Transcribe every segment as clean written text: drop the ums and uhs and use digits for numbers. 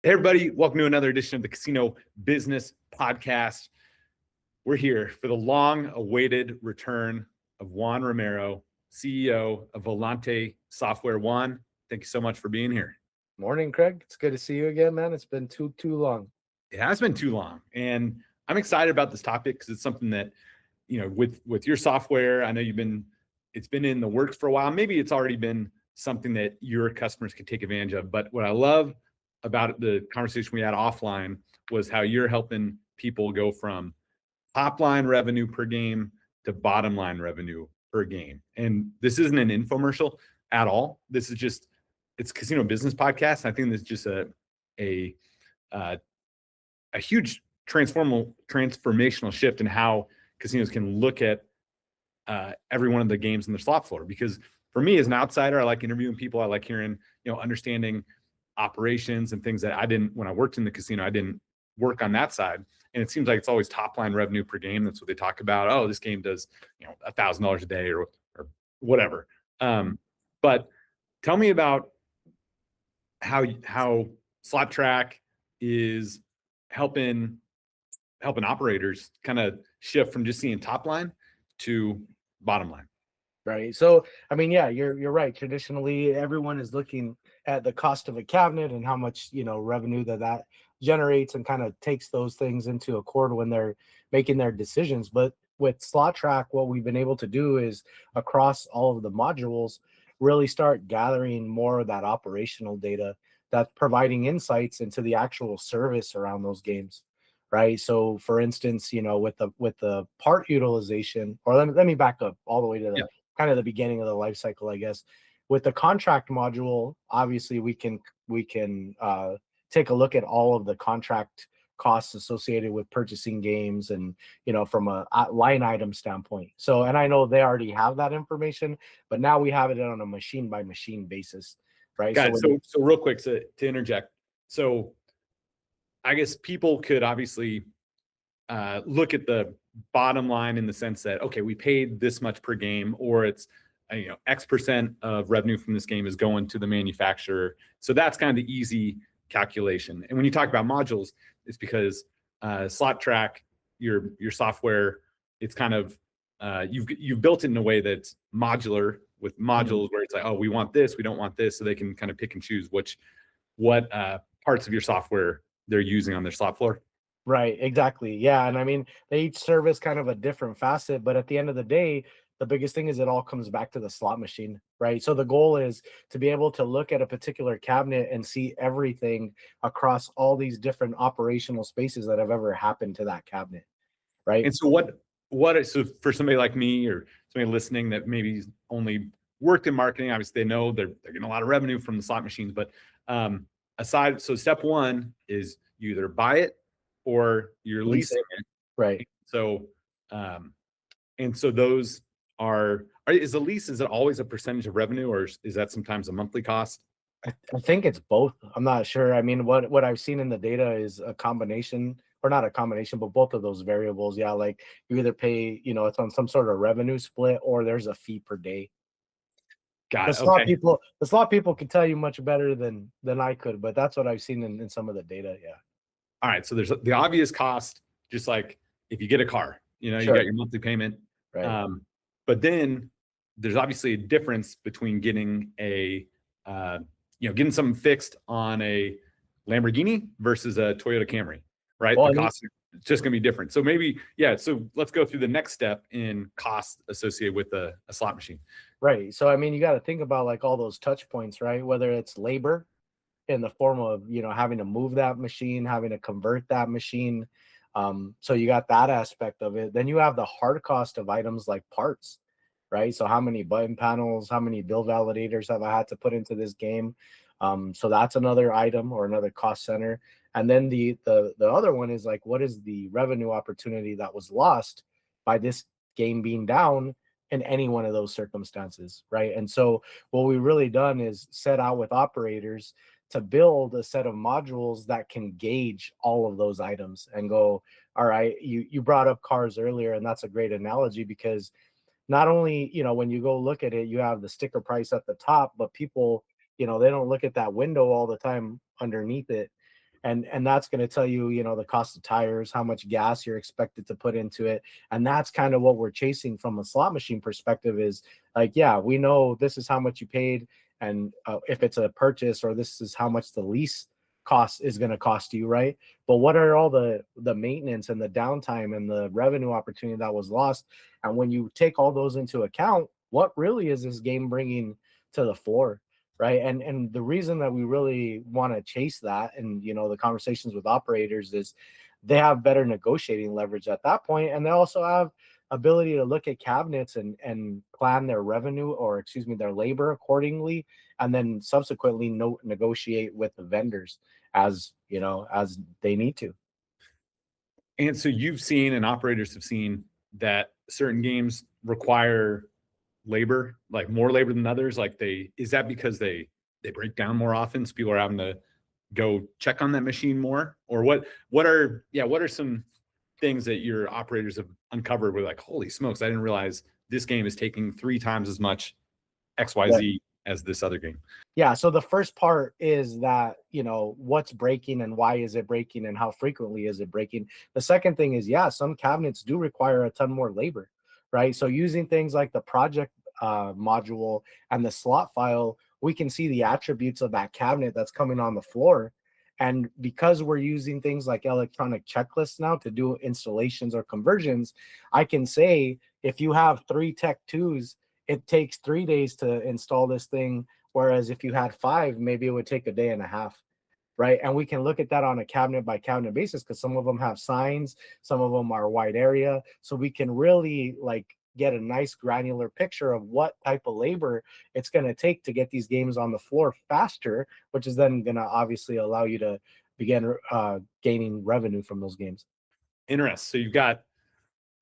Hey everybody, welcome to another edition of the Casino Business Podcast. We're here for the long-awaited return of Juan Romero, CEO of Volante Software. Juan, thank you so much for being here. Morning, Craig. It's good to see you again, man. It's been too long. It has been too long, and I'm excited about this topic because it's something that, with your software, I know it's been in the works for a while. Maybe it's already been something that your customers can take advantage of. But what I love about the conversation we had offline was how you're helping people go from top line revenue per game to bottom line revenue per game. And this isn't an infomercial at all. This is just, it's Casino Business Podcast. I think this is just a huge transformational shift in how casinos can look at every one of the games in the slot floor. Because for me as an outsider, I like interviewing people. I like hearing, understanding operations and things that when I worked in the casino, I didn't work on that side. And it seems like it's always top line revenue per game. That's what they talk about. Oh, this game does, $1,000 a day or whatever. But tell me about how SlotTrak is helping operators kind of shift from just seeing top line to bottom line. Right. So, I mean, yeah, you're right. Traditionally, everyone is looking at the cost of a cabinet and how much, revenue that generates, and kind of takes those things into accord when they're making their decisions. But with SlotTrak, what we've been able to do is across all of the modules, really start gathering more of that operational data that's providing insights into the actual service around those games. Right. So for instance, with the part utilization, or let me back up all the way to the kind of the beginning of the life cycle, I guess. With the contract module, obviously we can take a look at all of the contract costs associated with purchasing games, and from a line item standpoint. So, and I know they already have that information, but now we have it on a machine by machine basis, right? Got it. So real quick to interject. So I guess people could obviously look at the bottom line in the sense that, okay, we paid this much per game, or it's X percent of revenue from this game is going to the manufacturer. So that's kind of the easy calculation. And when you talk about modules, it's because SlotTrak, your software, it's kind of you've built it in a way that's modular, with modules where it's like, oh, we want this, we don't want this, so they can kind of pick and choose what parts of your software they're using on their slot floor. Right, exactly. Yeah. And I mean, they each service kind of a different facet, but at the end of the day, the biggest thing is it all comes back to the slot machine, right? So the goal is to be able to look at a particular cabinet and see everything across all these different operational spaces that have ever happened to that cabinet, right? And so so for somebody like me or somebody listening that maybe only worked in marketing, obviously they know they're getting a lot of revenue from the slot machines, but so step one is you either buy it or you're leasing it. Right. So, and so those is the lease, is it always a percentage of revenue, or is that sometimes a monthly cost? I think it's both. I'm not sure. I mean, what I've seen in the data is a combination, or not a combination, but both of those variables. Yeah, like you either pay, it's on some sort of revenue split, or there's a fee per day. Got The it. slot Okay. people can tell you much better than I could, but that's what I've seen in some of the data. Yeah. All right. So there's the obvious cost, just like if you get a car, you Sure. got your monthly payment. Right. But then there's obviously a difference between getting getting something fixed on a Lamborghini versus a Toyota Camry, right? Well, The cost is just going to be different. So maybe, so let's go through the next step in costs associated with a slot machine. Right. So, I mean, you got to think about like all those touch points, right? Whether it's labor in the form of, having to move that machine, having to convert that machine. So you got that aspect of it. Then you have the hard cost of items like parts, right? So how many button panels, how many bill validators have I had to put into this game? So that's another item or another cost center. And then the other one is like, what is the revenue opportunity that was lost by this game being down in any one of those circumstances, right? And so what we really done is set out with operators to build a set of modules that can gauge all of those items and go, all right, you brought up cars earlier, and that's a great analogy, because not only, when you go look at it, you have the sticker price at the top, but people, they don't look at that window all the time underneath it. And that's going to tell you, you know, the cost of tires, how much gas you're expected to put into it. And that's kind of what we're chasing from a slot machine perspective is like, yeah, we know this is how much you paid. And if it's a purchase, or this is how much the lease cost is going to cost you, right? But what are all the maintenance and the downtime and the revenue opportunity that was lost? And when you take all those into account, what really is this game bringing to the floor? Right. And the reason that we really want to chase that, and you know, the conversations with operators, is they have better negotiating leverage at that point, and they also have ability to look at cabinets and plan their revenue, or excuse me, their labor accordingly, and then subsequently negotiate with the vendors as, you know, as they need to. And so you've seen, and operators have seen, that certain games require labor, like more labor than others. Like is that because they break down more often, so people are having to go check on that machine more? Or what are some things that your operators have uncovered where like, holy smokes, I didn't realize this game is taking 3 times as much XYZ as this other game? Yeah, so the first part is that, you know, what's breaking and why is it breaking and how frequently is it breaking. The second thing is, yeah, some cabinets do require a ton more labor, right? So using things like the project module and the slot file, we can see the attributes of that cabinet that's coming on the floor. And because we're using things like electronic checklists now to do installations or conversions, I can say if you have 3 Tech 2s, it takes 3 days to install this thing. Whereas if you had 5, maybe it would take a day and a half, right? And we can look at that on a cabinet by cabinet basis, because some of them have signs, some of them are wide area. So we can really like get a nice granular picture of what type of labor it's going to take to get these games on the floor faster, which is then going to obviously allow you to begin gaining revenue from those games. Interesting. So you've got,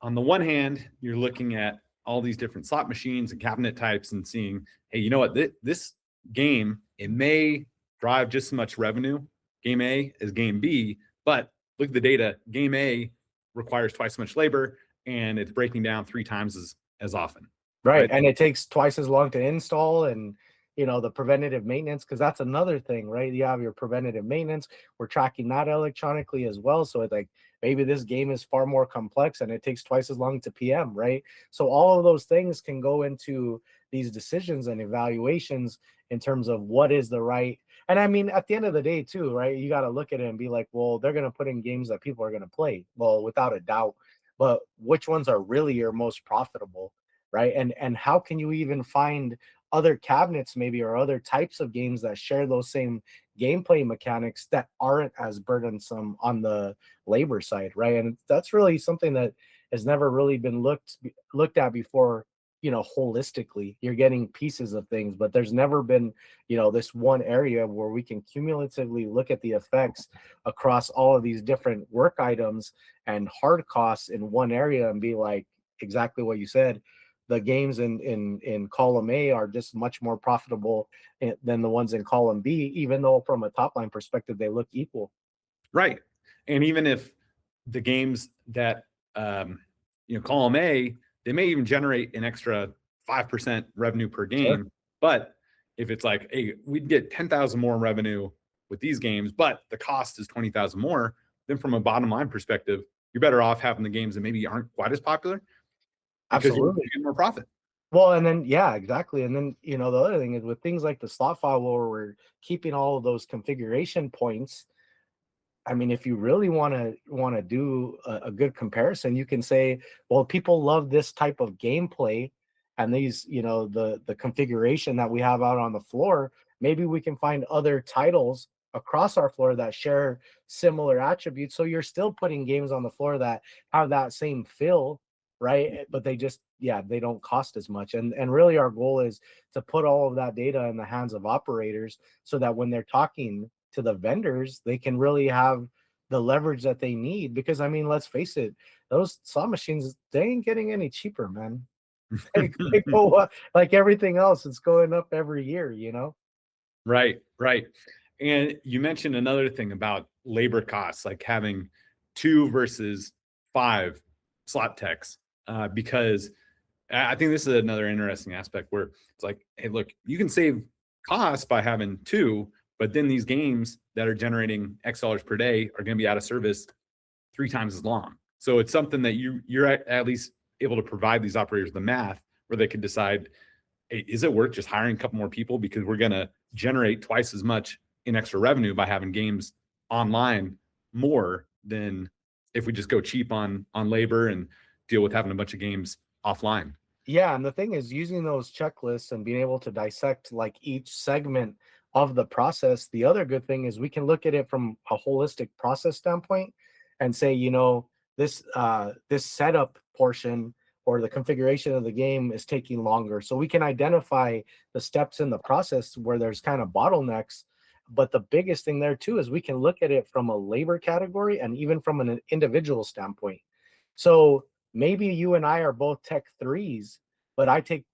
on the one hand, you're looking at all these different slot machines and cabinet types and seeing, hey, you know what, this game, it may drive just as much revenue, game A, as game B, but look at the data. Game A requires twice as much labor, and it's breaking down 3 times as often. Right. And it takes twice as long to install, and, you know, the preventative maintenance, because that's another thing, right? You have your preventative maintenance. We're tracking that electronically as well. So it's like, maybe this game is far more complex and it takes twice as long to PM, right? So all of those things can go into these decisions and evaluations in terms of what is the right. And I mean, at the end of the day too, right? You got to look at it and be like, well, they're going to put in games that people are going to play. Well, without a doubt. But which ones are really your most profitable? Right. And how can you even find other cabinets maybe, or other types of games that share those same gameplay mechanics that aren't as burdensome on the labor side, right? And that's really something that has never really been looked at before, you know, holistically. You're getting pieces of things, but there's never been, you know, this one area where we can cumulatively look at the effects across all of these different work items and hard costs in one area and be like, exactly what you said, the games in column A are just much more profitable than the ones in column B, even though from a top line perspective they look equal. Right. And even if the games that column A, they may even generate an extra 5% revenue per game. Sure. But if it's like, hey, we'd get 10,000 more in revenue with these games, but the cost is 20,000 more, then from a bottom line perspective, you're better off having the games that maybe aren't quite as popular. Absolutely. You get more profit. Well, and then, yeah, exactly. And then, you know, the other thing is with things like the slot file where we're keeping all of those configuration points. I mean, if you really want to do a good comparison, you can say, well, people love this type of gameplay and these, you know, the configuration that we have out on the floor. Maybe we can find other titles across our floor that share similar attributes. So you're still putting games on the floor that have that same feel, right? But they just, yeah, they don't cost as much. And really our goal is to put all of that data in the hands of operators so that when they're talking to the vendors, they can really have the leverage that they need. Because I mean, let's face it, those slot machines, they ain't getting any cheaper, man. They go up, like everything else, it's going up every year, you know? Right. And you mentioned another thing about labor costs, like having 2 versus 5 slot techs, because I think this is another interesting aspect where it's like, hey, look, you can save costs by having 2, But then these games that are generating X dollars per day are going to be out of service 3 times as long. So it's something that you're at least able to provide these operators the math where they can decide, hey, is it worth just hiring a couple more people because we're going to generate twice as much in extra revenue by having games online more than if we just go cheap on labor and deal with having a bunch of games offline. Yeah, and the thing is, using those checklists and being able to dissect like each segment of the process, the other good thing is we can look at it from a holistic process standpoint and say, this setup portion or the configuration of the game is taking longer. So we can identify the steps in the process where there's kind of bottlenecks. But the biggest thing there too is we can look at it from a labor category and even from an individual standpoint. So maybe you and I are both tech threes, but I take,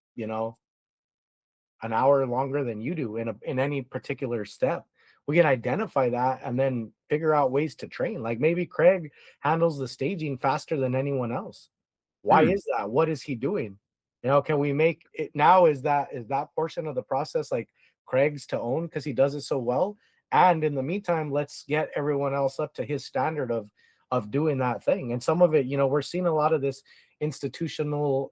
an hour longer than you do in any particular step. We can identify that and then figure out ways to train. Like maybe Craig handles the staging faster than anyone else. Why is that? What is he doing? Can we make it now? Is that portion of the process like Craig's to own because he does it so well? And in the meantime, let's get everyone else up to his standard of doing that thing. And some of it, we're seeing a lot of this institutional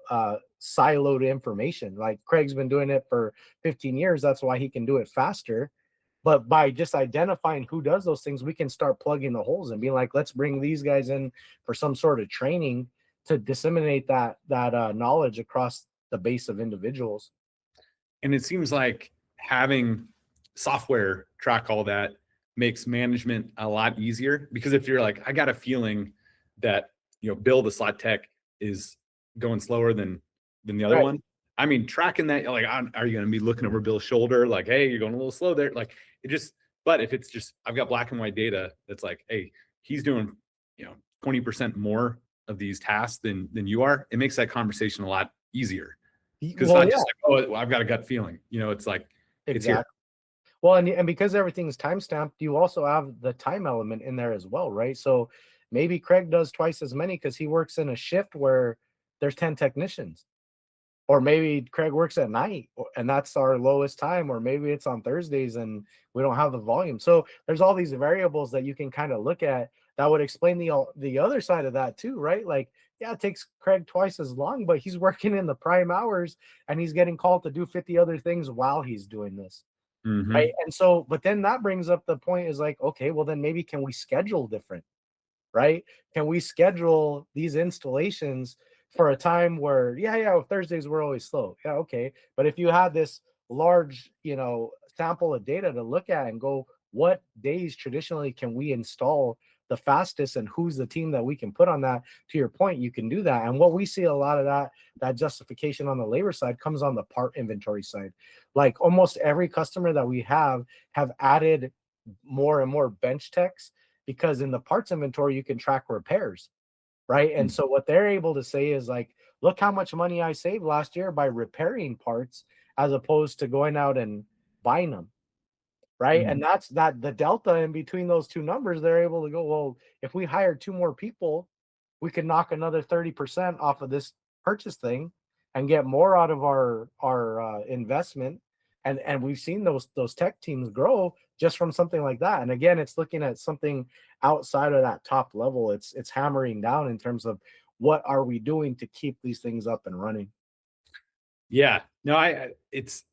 siloed information. Like Craig's been doing it for 15 years. That's why he can do it faster. But by just identifying who does those things, we can start plugging the holes and being like, let's bring these guys in for some sort of training to disseminate that knowledge across the base of individuals. And it seems like having software track all that makes management a lot easier, because if you're like, I got a feeling that, Bill, the slot tech is going slower than the other one. I mean, tracking that, like, are you going to be looking over Bill's shoulder? Like, hey, you're going a little slow there. Like but if it's just, I've got black and white data that's like, hey, he's doing, 20% more of these tasks than you are, it makes that conversation a lot easier. Because it's not just like, oh, I've got a gut feeling. It's like, it's here. Well, and because everything's time stamped, you also have the time element in there as well, right? So maybe Craig does twice as many because he works in a shift where there's 10 technicians. Or maybe Craig works at night and that's our lowest time, or maybe it's on Thursdays and we don't have the volume. So there's all these variables that you can kind of look at that would explain the other side of that too, right? Like, yeah, it takes Craig twice as long, but he's working in the prime hours and he's getting called to do 50 other things while he's doing this. Mm-hmm. Right. And so, but then that brings up the point is like, okay, well then maybe can we schedule different, right? Can we schedule these installations for a time where, Thursdays we're always slow. Yeah, okay. But if you had this large, sample of data to look at and go, what days traditionally can we install the fastest and who's the team that we can put on that? To your point, you can do that. And what we see a lot of that justification on the labor side comes on the part inventory side. Like almost every customer that we have added more and more bench techs, because in the parts inventory, you can track repairs, right? And so what they're able to say is like, look how much money I saved last year by repairing parts as opposed to going out and buying them, right? Mm-hmm. And that's the delta in between those two numbers. They're able to go, well, if we hire 2 more people, we could knock another 30% off of this purchase thing and get more out of our investment. And we've seen those tech teams grow just from something like that. And again, it's looking at something outside of that top level. It's hammering down in terms of what are we doing to keep these things up and running. Yeah, no, it's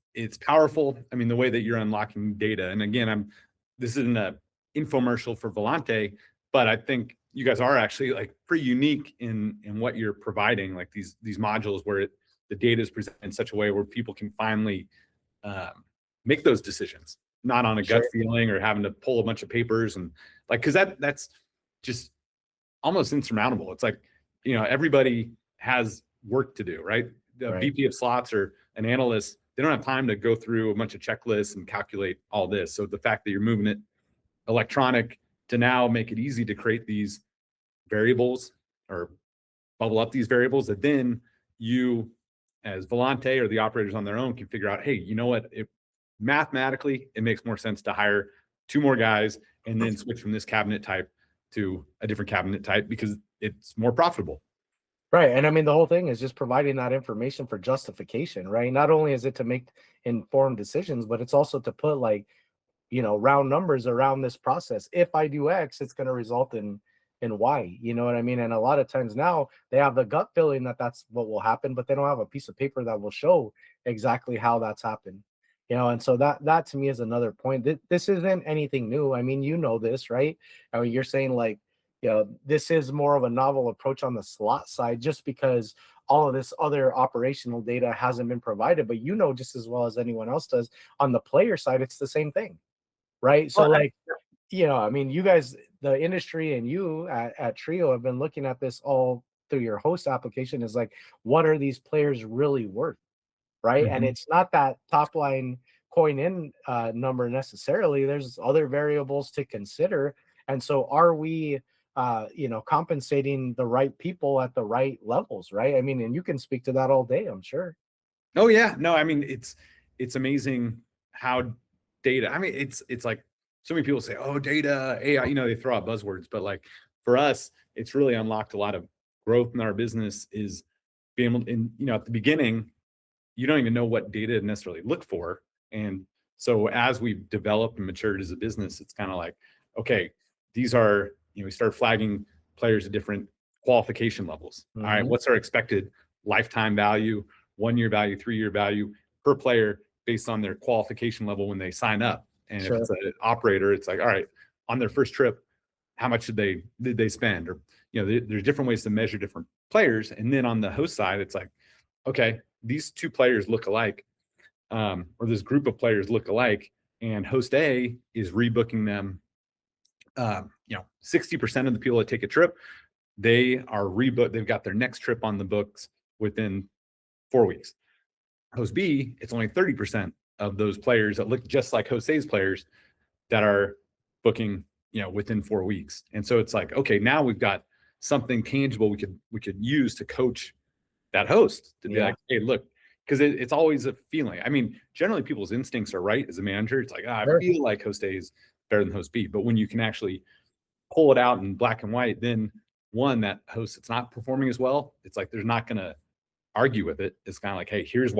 powerful. I mean, the way that you're unlocking data, and again, this isn't a infomercial for Volante, but I think you guys are actually like pretty unique in what you're providing, like these modules where the data is presented in such a way where people can finally make those decisions, not on a gut feeling or having to pull a bunch of papers and like, because that's just almost insurmountable. It's like, everybody has work to do, right? The VP of slots or an analyst, they don't have time to go through a bunch of checklists and calculate all this. So the fact that you're moving it electronic to now make it easy to create these variables or bubble up these variables that then you as Volante or the operators on their own can figure out, hey, you know what? Mathematically, it makes more sense to hire 2 more guys and then switch from this cabinet type to a different cabinet type because it's more profitable. Right. And I mean, the whole thing is just providing that information for justification, right? Not only is it to make informed decisions, but it's also to put like, round numbers around this process. If I do X, it's going to result in Y. You know what I mean? And a lot of times now they have the gut feeling that that's what will happen, but they don't have a piece of paper that will show exactly how that's happened. And so that to me is another point. This isn't anything new. I mean, this, right? I mean, you're saying like, this is more of a novel approach on the slot side, just because all of this other operational data hasn't been provided. But just as well as anyone else does, on the player side, it's the same thing, right? So Well, like, I mean, you guys, the industry and you at Trio have been looking at this all through your host application, is like, what are these players really worth, right? And Mhm. it's not that top line coin in number necessarily. There's other variables to consider. And so are we compensating the right people at the right levels, right? I mean, and you can speak to that all day, I'm sure. Oh yeah, no, I mean it's amazing how data. I mean, it's like so many people say, "Oh, data, AI," they throw out buzzwords, but like for us, it's really unlocked a lot of growth in our business. Is being able, at the beginning, you don't even know what data to necessarily look for, and so as we've developed and matured as a business, it's kind of like, okay, these are we start flagging players at different qualification levels. All right, Mm-hmm. what's our expected lifetime value, 1 year value, 3 year value per player based on their qualification level when they sign up. And if Sure. it's an operator, it's like, all right, on their first trip, how much did they spend? Or there's different ways to measure different players. And then on the host side, it's like, okay, these two players look alike, or this group of players look alike, and host A is rebooking them. 60% of the people that take a trip, they are rebooked. They've got their next trip on the books within 4 weeks. Host B, it's only 30% of those players that look just like host A's players that are booking, within 4 weeks. And so it's like, okay, now we've got something tangible we could use to coach that host to be Yeah. like, hey, look, because it's always a feeling. I mean, generally people's instincts are right as a manager. It's like, I Sure. feel like host A is better than host B. But when you can actually pull it out in black and white, then one, that host that's not performing as well, it's like there's not going to argue with it. It's kind of like, hey, here's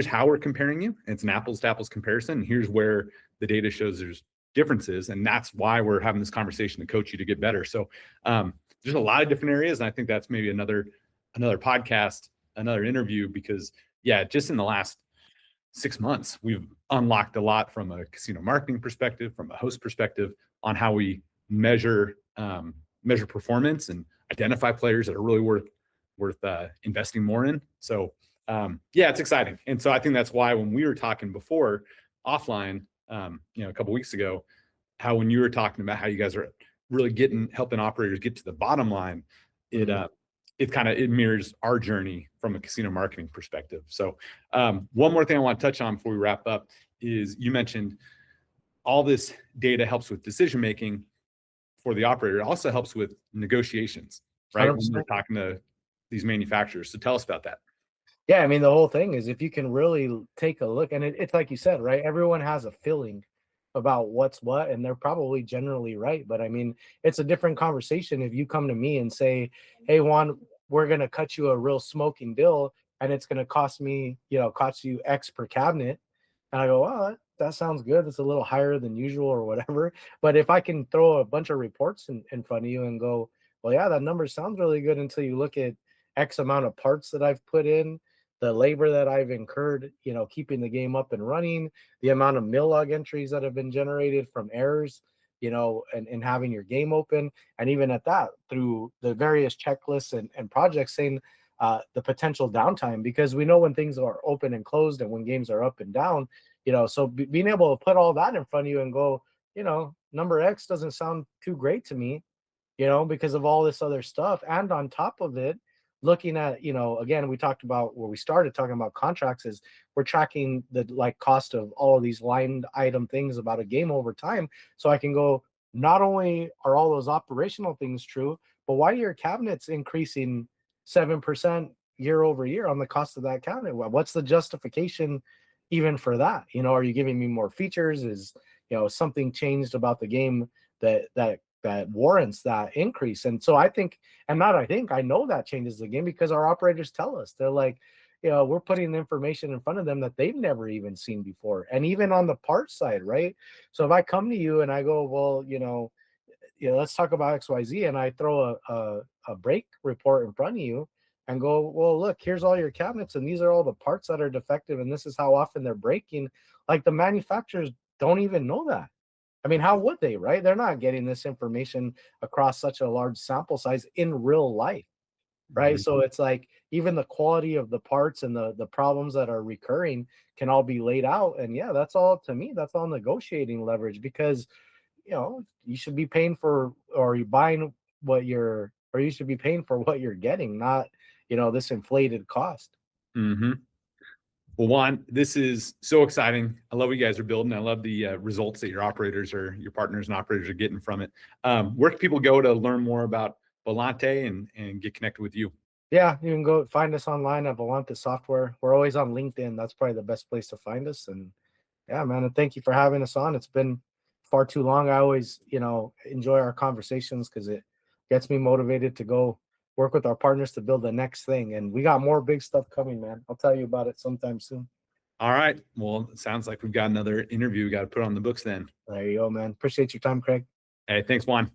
how we're comparing you. It's an apples to apples comparison. Here's where the data shows there's differences, and that's why we're having this conversation to coach you to get better. So there's a lot of different areas, and I think that's maybe another podcast, another interview, because just in the last 6 months, we've unlocked a lot from a casino marketing perspective, from a host perspective, on how we measure performance and identify players that are really worth investing more in. So it's exciting. And so I think that's why when we were talking before offline, a couple weeks ago, how when you were talking about how you guys are really helping operators get to the bottom line, it mirrors our journey from a casino marketing perspective. So one more thing I want to touch on before we wrap up is you mentioned all this data helps with decision making for the operator. It also helps with negotiations, right? When 100%. we're talking to these manufacturers. So tell us about that. Yeah, I mean, the whole thing is if you can really take a look, and it's like you said, right? Everyone has a feeling about what's what, and they're probably generally right. But I mean, it's a different conversation if you come to me and say, "Hey, Juan, we're gonna cut you a real smoking deal, and it's gonna cost you X per cabinet," and I go, "Well, that sounds good. It's a little higher than usual or whatever." But if I can throw a bunch of reports in front of you and go, "Well, yeah, that number sounds really good," until you look at X amount of parts that I've put in, the labor that I've incurred, keeping the game up and running, the amount of mill log entries that have been generated from errors, and having your game open. And even at that, through the various checklists and projects, saying the potential downtime, because we know when things are open and closed and when games are up and down, so being able to put all that in front of you and go, number X doesn't sound too great to me, because of all this other stuff. And on top of it, looking at, again, we talked about where we started talking about contracts, is we're tracking the cost of all of these line item things about a game over time. So I can go, not only are all those operational things true, but why are your cabinets increasing 7% year over year on the cost of that cabinet? What's the justification even for that? Are you giving me more features? Is, something changed about the game that warrants that increase? And so I think, and not I think, I know that changes the game, because our operators tell us. They're like, we're putting information in front of them that they've never even seen before. And even on the part side, right? So if I come to you and I go, well, let's talk about XYZ, and I throw a break report in front of you and go, well, look, here's all your cabinets, and these are all the parts that are defective, and this is how often they're breaking. Like, the manufacturers don't even know that. I mean, how would they, right? They're not getting this information across such a large sample size in real life, right? Mhm. So it's like even the quality of the parts and the problems that are recurring can all be laid out. And yeah, that's all, to me, that's all negotiating leverage, because you should be paying for, or you buying or you should be paying for what you're getting, not this inflated cost. Mhm. Well, Juan, this is so exciting. I love what you guys are building. I love the results that your partners and operators are getting from it. Where can people go to learn more about Volante and get connected with you? Yeah, you can go find us online at Volante Software. We're always on LinkedIn. That's probably the best place to find us. And yeah, man, and thank you for having us on. It's been far too long. I always, enjoy our conversations because it gets me motivated to go work with our partners to build the next thing. And we got more big stuff coming, man. I'll tell you about it sometime soon. All right. Well, it sounds like we've got another interview we got to put on the books then. There you go, man. Appreciate your time, Craig. Hey, thanks, Juan.